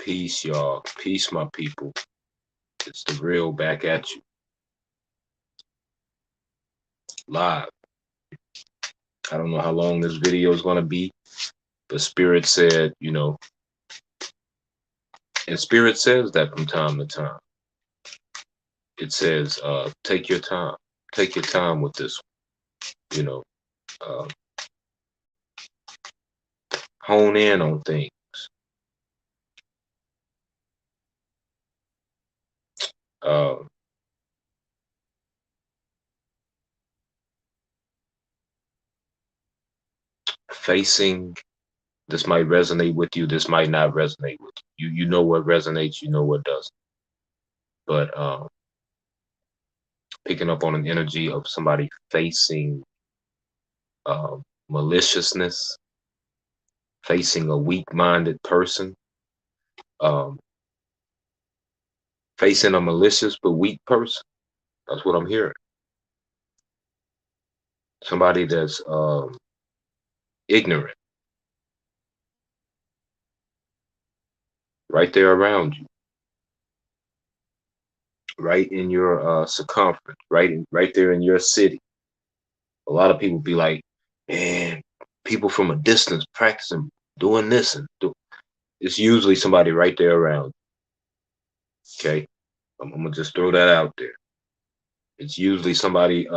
Peace, y'all. Peace, my people. It's the real back at you. Live. I don't know how long this video is going to be, but Spirit said, and Spirit says that from time to time. It says, take your time. Take your time with this one. Uh, hone in on things. Uh, facing this might resonate with you. This might not resonate with you. You know what resonates. You know what doesn't. But picking up on an energy of somebody facing maliciousness, facing a weak-minded person, um, facing a malicious but weak person. That's what I'm hearing. Somebody that's ignorant, right there around you, right in your circumference, right there in your city. A lot of people be like, man, people from a distance practicing doing this and do. It's usually somebody right there around. Okay, I'm gonna just throw that out there. It's usually somebody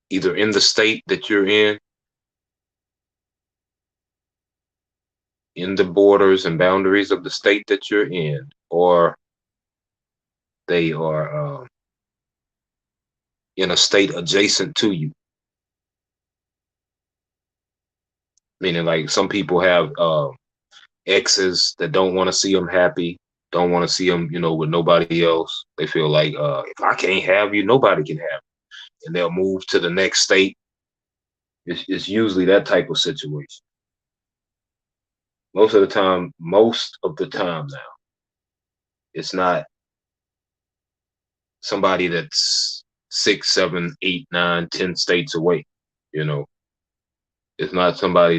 either in the state that you're in the borders and boundaries of the state that you're in, or they are in a state adjacent to you. Meaning, like, some people have exes that don't want to see them happy, don't want to see them, with nobody else. They feel like, if I can't have you, nobody can have you. And they'll move to the next state. It's usually that type of situation. Most of the time now, it's not somebody that's 6, 7, 8, 9, 10 states away. It's not somebody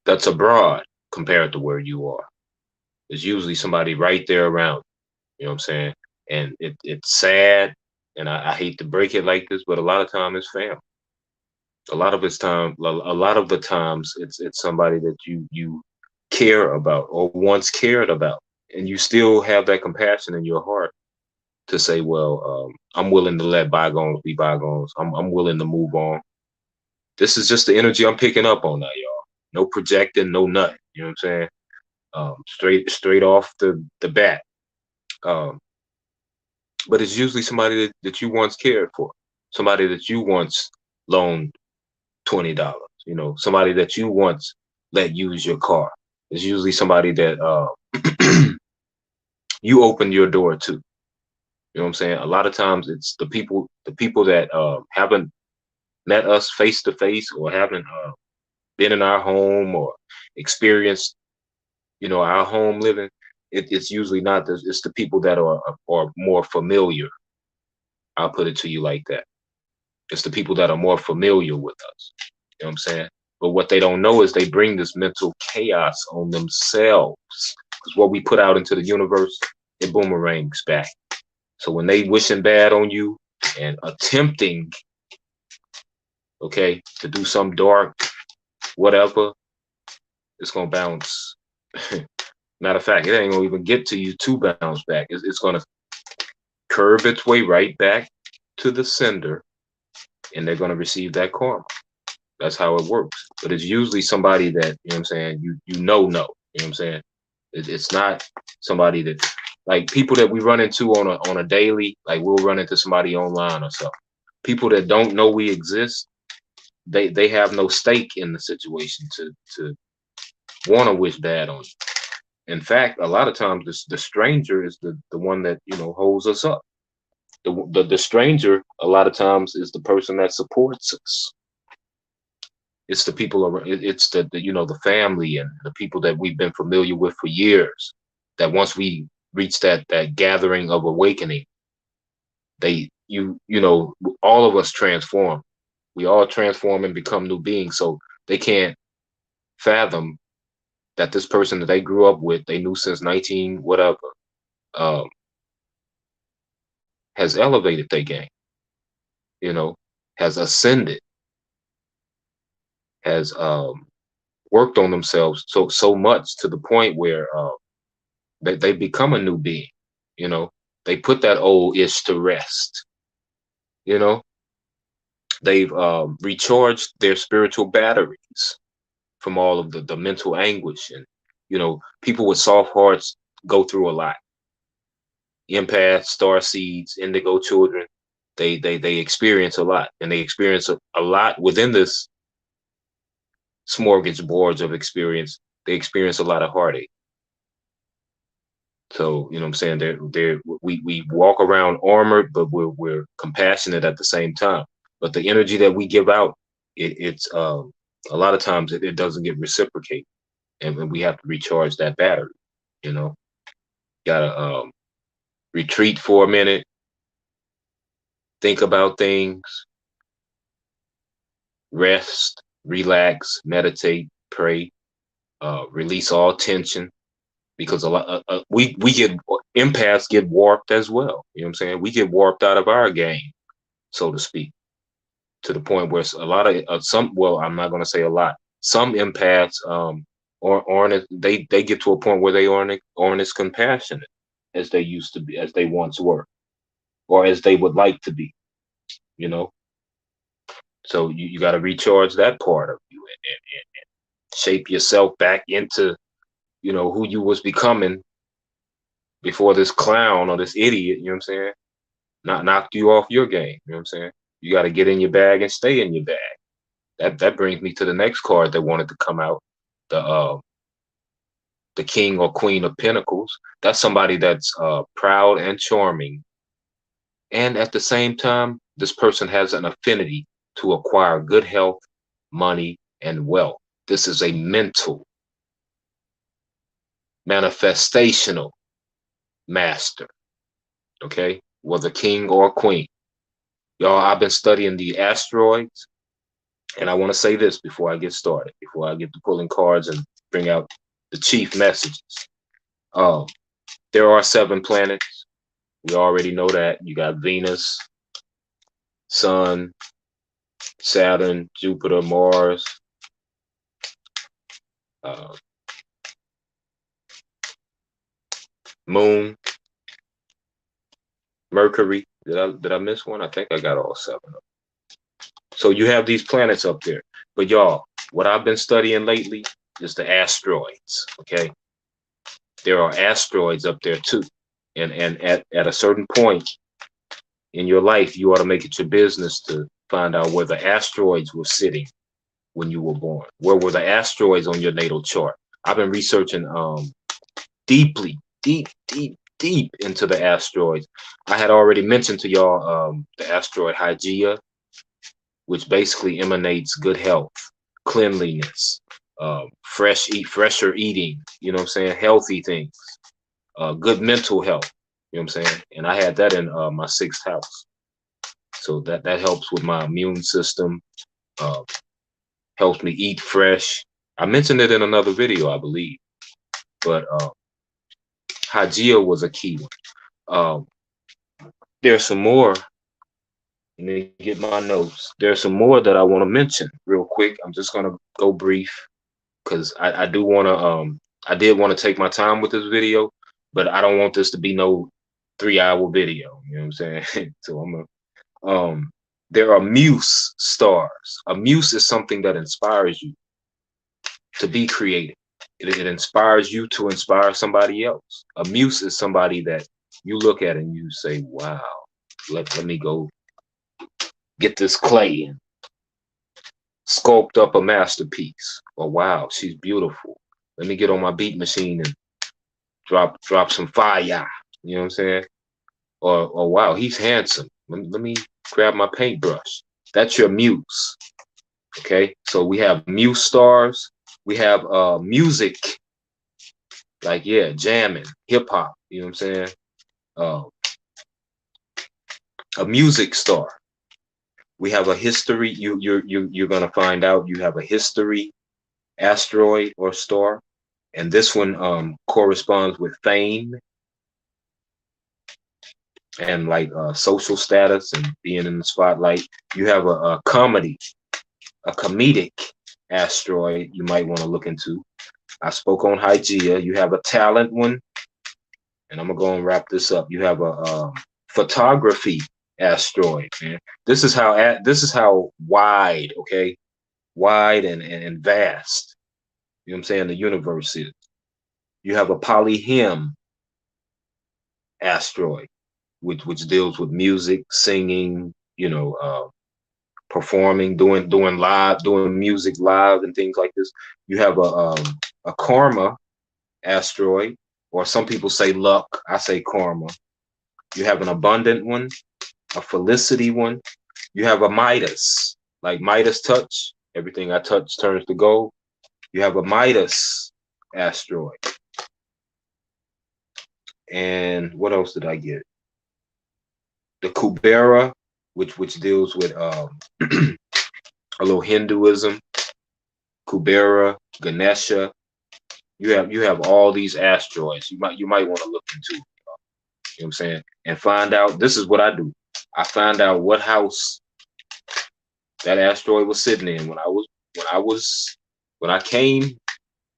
that's abroad compared to where you are. It's usually somebody right there around. You know what I'm saying? And it's sad, and I hate to break it like this, but a lot of time it's family. A lot of the times it's somebody that you care about or once cared about, and you still have that compassion in your heart to say, well, I'm willing to let bygones be bygones. I'm willing to move on. This is just the energy I'm picking up on now, y'all. No projecting, no nothing. You know what I'm saying? Straight off the bat. Um, but it's usually somebody that you once cared for, somebody that you once loaned $20. Somebody that you once let use your car. It's usually somebody that you opened your door to. You know what I'm saying? A lot of times it's the people that haven't met us face to face, or haven't been in our home or experienced, our home living. It's usually not this. It's the people that are more familiar. I'll put it to you like that. It's the people that are more familiar with us. You know what I'm saying? But what they don't know is they bring this mental chaos on themselves. Because what we put out into the universe, it boomerangs back. So when they wishing bad on you and attempting, okay, to do some dark, whatever, it's gonna bounce. Matter of fact, it ain't gonna even get to you to bounce back. It's gonna curve its way right back to the sender, and they're gonna receive that karma. That's how it works. But it's usually somebody that, you know what I'm saying, you know. You know what I'm saying? It's not somebody that, like, people that we run into on a daily, like we'll run into somebody online or something. People that don't know we exist, they have no stake in the situation to want to wish bad on you. In fact, a lot of times the stranger is the one that, holds us up. The stranger a lot of times is the person that supports us. It's the people around. It's the family and the people that we've been familiar with for years. That once we reach that gathering of awakening, all of us transform. We all transform and become new beings. So they can't fathom that this person that they grew up with, they knew since 19 whatever, um, has elevated their game, you know, has ascended, has worked on themselves so much to the point where they become a new being, you know. They put that old ish to rest, you know. They've recharged their spiritual batteries from all of the mental anguish. And, you know, people with soft hearts go through a lot. Empaths, star seeds, indigo children, they experience a lot, and they experience a lot within this smorgasbord of experience. They experience a lot of heartache. So, you know what I'm saying? We walk around armored, but we're compassionate at the same time. But the energy that we give out, it's a lot of times it doesn't get reciprocated, and we have to recharge that battery. You know, gotta retreat for a minute, think about things, rest, relax, meditate, pray, release all tension, because a lot we get empaths get warped as well. You know what I'm saying? We get warped out of our game, so to speak, to the point where a lot of some. Well, I'm not going to say a lot. Some empaths aren't they get to a point where they aren't as compassionate as they used to be, as they once were, or as they would like to be. You know, so you got to recharge that part of you, and shape yourself back into, you know, who you was becoming before this clown or this idiot, you know what I'm saying, not knocked you off your game. You know what I'm saying? You got to get in your bag and stay in your bag. That brings me to the next card that wanted to come out, the King or Queen of Pentacles. That's somebody that's proud and charming, and at the same time, this person has an affinity to acquire good health, money, and wealth. This is a mental, manifestational master. Okay, whether king or queen. Y'all, I've been studying the asteroids, and I want to say this before I get started, before I get to pulling cards and bring out the chief messages. Um, there are 7 planets. We already know that. You got Venus, Sun, Saturn, Jupiter, Mars, uh, Moon, Mercury. Did I miss one? I think I got all 7 of them. So you have these planets up there. But y'all, what I've been studying lately is the asteroids. Okay, there are asteroids up there too, and at a certain point in your life, you ought to make it your business to find out where the asteroids were sitting when you were born. Where were the asteroids on your natal chart? I've been researching deeply, deep into the asteroids. I had already mentioned to y'all the asteroid Hygeia, which basically emanates good health, cleanliness, fresher eating, you know what I'm saying, healthy things, good mental health, you know what I'm saying. And I had that in my 6th house, so that helps with my immune system, uh, helps me eat fresh. I mentioned it in another video, I believe, but Hygeia was a key one. There's some more. Let me get my notes. There's some more that I want to mention real quick. I'm just gonna go brief because I do want to I did want to take my time with this video, but I don't want this to be no 3-hour video. You know what I'm saying? So I'm gonna there are muse stars. A muse is something that inspires you to be creative. It inspires you to inspire somebody else. A muse is somebody that you look at and you say, "Wow, let me go get this clay and sculpt up a masterpiece." Or, "Wow, she's beautiful. Let me get on my beat machine and drop some fire." You know what I'm saying? Or, "Wow, he's handsome. Let me grab my paintbrush." That's your muse. Okay, so we have muse stars. We have music, like, yeah, jamming, hip hop. You know what I'm saying? Uh, a music star. We have a history. You're gonna find out you have a history asteroid or star, and this one corresponds with fame and like social status and being in the spotlight. You have a comedic asteroid you might want to look into. I spoke on Hygeia. You have a talent one, and I'm gonna go and wrap this up. You have a photography asteroid, man. This is how wide, okay, wide and vast. You know what I'm saying? The universe is. You have a polyhem asteroid, which deals with music, singing, performing, doing music live and things like this. You have a karma asteroid, or some people say luck. I say karma. You have an abundant one, a felicity one. You have a Midas, like Midas touch. Everything I touch turns to gold. You have a Midas asteroid. And what else did I get? The Kubera, which deals with a little Hinduism. Kubera, Ganesha. You have all these asteroids. You might want to look into. You know what I'm saying? And find out. This is what I do. I find out what house that asteroid was sitting in when I came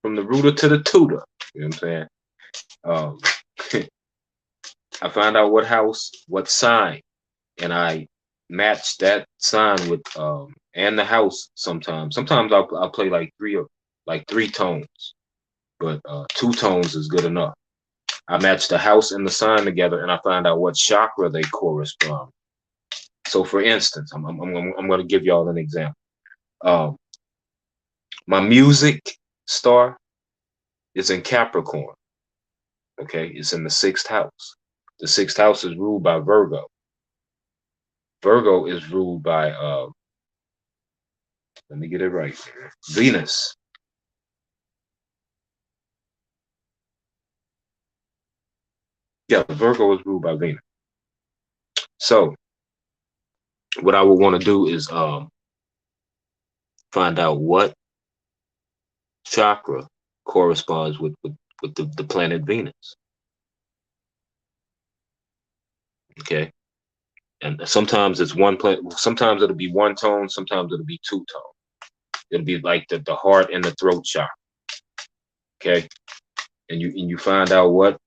from the rooter to the tutor. You know what I'm saying? I find out what house, what sign, and I match that sign with and the house sometimes. Sometimes I'll play like three tones, but 2 tones is good enough. I match the house and the sign together, and I find out what chakra they correspond. So, for instance, I'm going to give y'all an example. My music star is in Capricorn. Okay, it's in the 6th house. The 6th house is ruled by Virgo. Virgo is ruled by let me get it right here. Venus. Yeah, Virgo is ruled by Venus. So what I would want to do is find out what chakra corresponds with the planet Venus. Okay. And sometimes it's one planet, sometimes it'll be 1 tone, sometimes it'll be 2 tone. It'll be like the heart and the throat chakra. Okay. And you find out what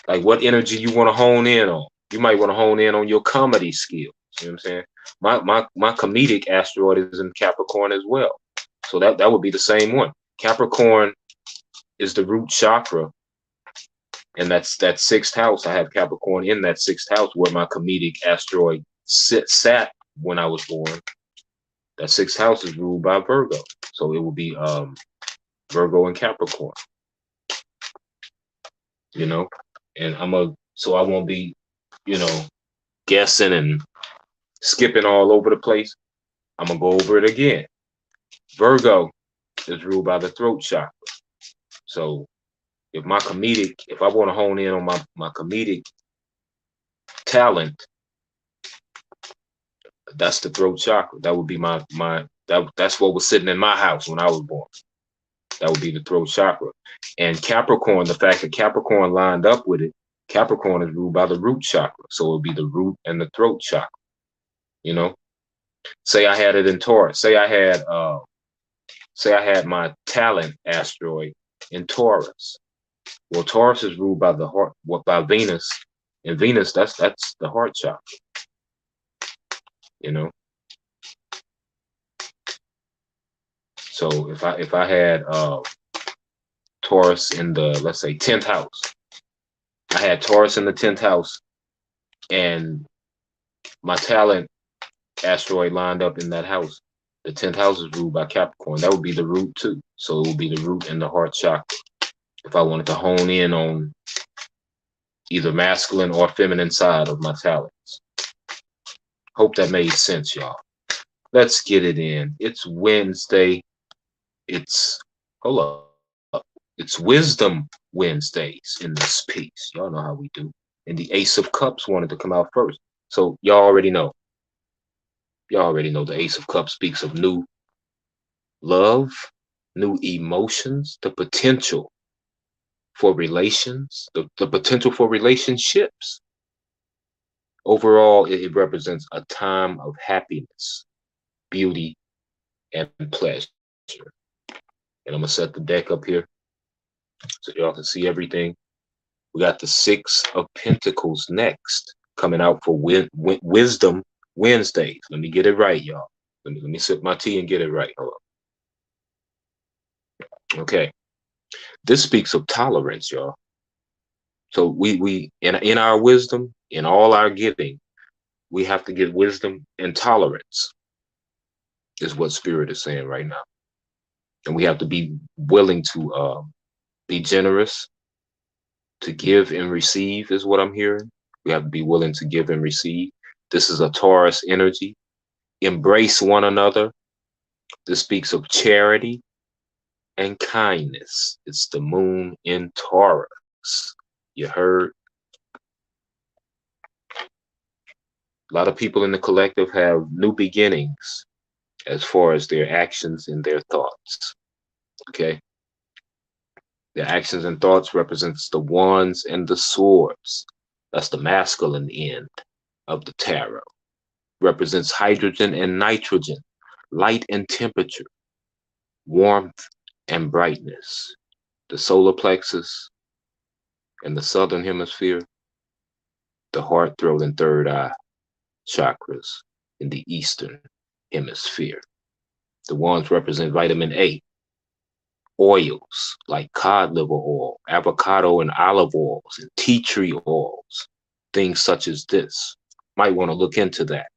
energy you want to hone in on. You might want to hone in on your comedy skills. You know what I'm saying? My comedic asteroid is in Capricorn as well. So that would be the same one. Capricorn is the root chakra, and that's that 6th house. I have Capricorn in that 6th house where my comedic asteroid sat when I was born. That 6th house is ruled by Virgo, so it will be Virgo and Capricorn. You know, and so I won't be, guessing and skipping all over the place. I'm gonna go over it again. Virgo is ruled by the throat chakra. So if I want to hone in on my comedic talent, that's the throat chakra. That would be that's what was sitting in my house when I was born. That would be the throat chakra. And Capricorn, the fact that Capricorn lined up with it, Capricorn is ruled by the root chakra. So it would be the root and the throat chakra. You know, say I had it in Taurus. Say I had my talent asteroid in Taurus. Well, Taurus is ruled by the heart, by Venus, and Venus that's the heart chakra. You know, so if I had Taurus in the, let's say, 10th house, I had Taurus in the 10th house, and my talent asteroid lined up in that house. The 10th house is ruled by Capricorn. That would be the root too. So it would be the root and the heart chakra. If I wanted to hone in on either masculine or feminine side of my talents. Hope that made sense, y'all. Let's get it in. It's Wednesday. Hold up. It's Wisdom Wednesdays in this piece. Y'all know how we do. And the Ace of Cups wanted to come out first. So y'all already know. You already know the Ace of Cups speaks of new love, new emotions, the potential for relations, the potential for relationships. Overall, it represents a time of happiness, beauty, and pleasure. And I'm going to set the deck up here so y'all can see everything. We got the Six of Pentacles next, coming out for Wisdom Wednesdays. Let me get it right, y'all. Let me sip my tea and get it right. Hold on. Okay. This speaks of tolerance, y'all. So we in our wisdom, in all our giving, we have to get wisdom and tolerance, is what Spirit is saying right now. And we have to be willing to be generous, to give and receive, is what I'm hearing. We have to be willing to give and receive. This is a Taurus energy. Embrace one another. This speaks of charity and kindness. It's the moon in Taurus. You heard? A lot of people in the collective have new beginnings as far as their actions and their thoughts. Okay? Their actions and thoughts represents the wands and the swords. That's the masculine end of the tarot. Represents hydrogen and nitrogen, light and temperature, warmth and brightness. The solar plexus and the southern hemisphere, the heart, throat, and third eye chakras in the eastern hemisphere. The wands represent vitamin A, oils like cod liver oil, avocado and olive oils, and tea tree oils, things such as this. Might want to look into that.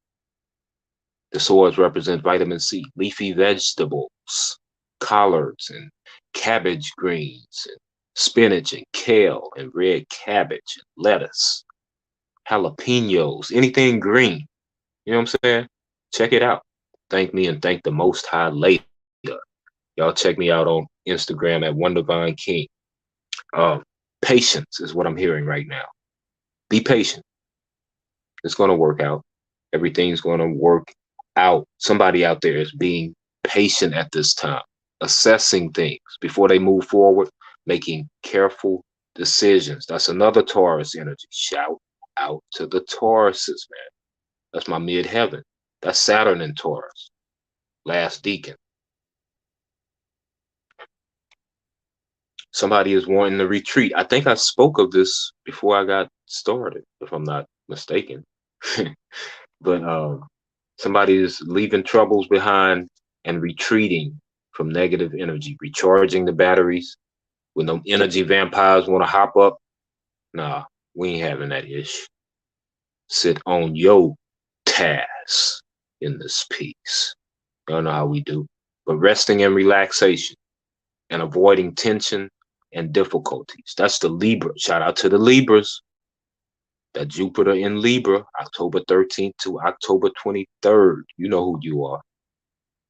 The swords represent vitamin C, leafy vegetables, collards and cabbage greens, and spinach and kale and red cabbage and lettuce, jalapenos, anything green. You know what I'm saying? Check it out. Thank me and thank the Most High later. Y'all check me out on Instagram at One Divine King. Patience is what I'm hearing right now. Be patient. It's going to work out. Everything's going to work out. Somebody out there is being patient at this time, assessing things before they move forward, making careful decisions. That's another Taurus energy. Shout out to the Tauruses, man. That's my midheaven. That's Saturn in Taurus. Last deacon. Somebody is wanting to retreat. I think I spoke of this before I got started, if I'm not mistaken. But somebody is leaving troubles behind and retreating from negative energy, recharging the batteries. When them energy vampires want to hop up, nah, we ain't having that ish. Sit on your task in this piece. Y'all know how we do. But resting and relaxation and avoiding tension and difficulties. That's the Libra. Shout out to the Libras. That Jupiter in Libra, October 13th to October 23rd. You know who you are.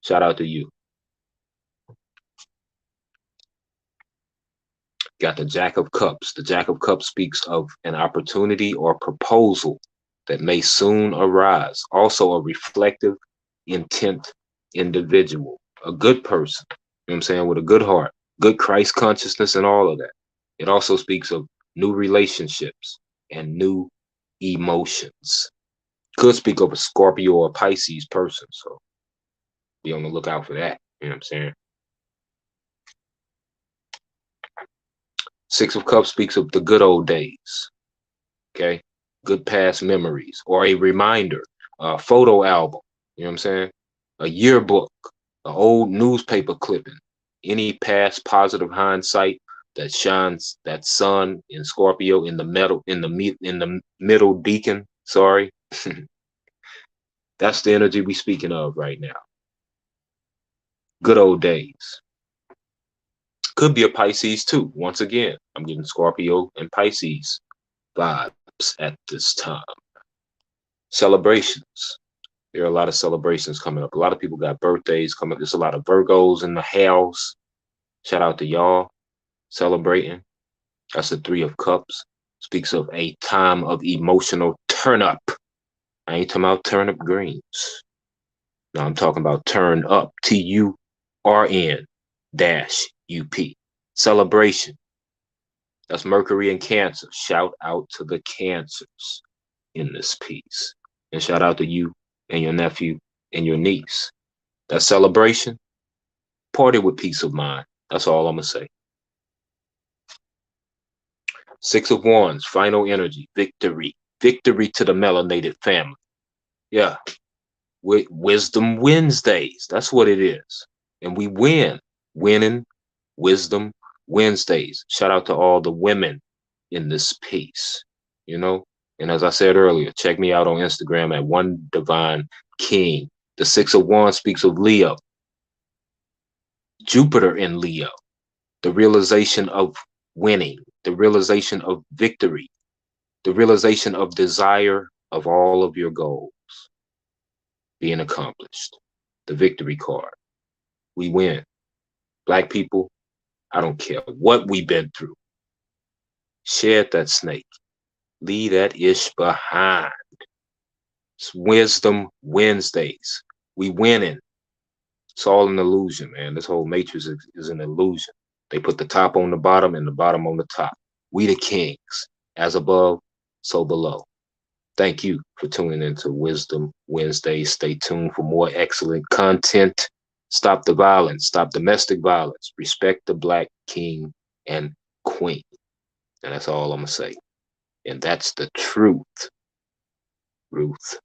Shout out to you. Got the Jack of Cups. The Jack of Cups speaks of an opportunity or proposal that may soon arise. Also a reflective, intent individual. A good person. You know what I'm saying? With a good heart. Good Christ consciousness and all of that. It also speaks of new relationships and new emotions. Could speak of a Scorpio or Pisces person, so be on the lookout for that. You know what I'm saying? Six of Cups speaks of the good old days. Okay? Good past memories or a reminder, a photo album. You know what I'm saying? A yearbook, an old newspaper clipping, any past positive hindsight that shines that sun in Scorpio in the middle deacon. Sorry. That's the energy we speaking of right now. Good old days. Could be a Pisces too. Once again, I'm getting Scorpio and Pisces vibes at this time. Celebrations. There are a lot of celebrations coming up. A lot of people got birthdays coming up. There's a lot of Virgos in the house. Shout out to y'all celebrating. That's the Three of Cups. Speaks of a time of emotional turn up. I ain't talking about turnip greens. Now I'm talking about turn up, TURN dash UP. Celebration. That's Mercury and Cancer. Shout out to the Cancers in this piece. And shout out to you and your nephew and your niece. That celebration, party with peace of mind. That's all I'm going to say. Six of Wands, final energy, victory. Victory to the melanated family. Yeah. Wisdom Wednesdays. That's what it is. And we win. Winning Wisdom Wednesdays. Shout out to all the women in this piece, you know? And as I said earlier, check me out on Instagram at One Divine King. The Six of Wands speaks of Leo, Jupiter in Leo, the realization of winning, the realization of victory, the realization of desire of all of your goals being accomplished. The victory card. We win. Black people, I don't care what we've been through. Shed that snake. Leave that ish behind. It's Wisdom Wednesdays. We winning. It's all an illusion, man. This whole matrix is an illusion. They put the top on the bottom and the bottom on the top. We the kings. As above, so below. Thank you for tuning into Wisdom Wednesdays. Stay tuned for more excellent content. Stop the violence. Stop domestic violence. Respect the Black king and queen. And that's all I'm going to say. And that's the truth, Ruth.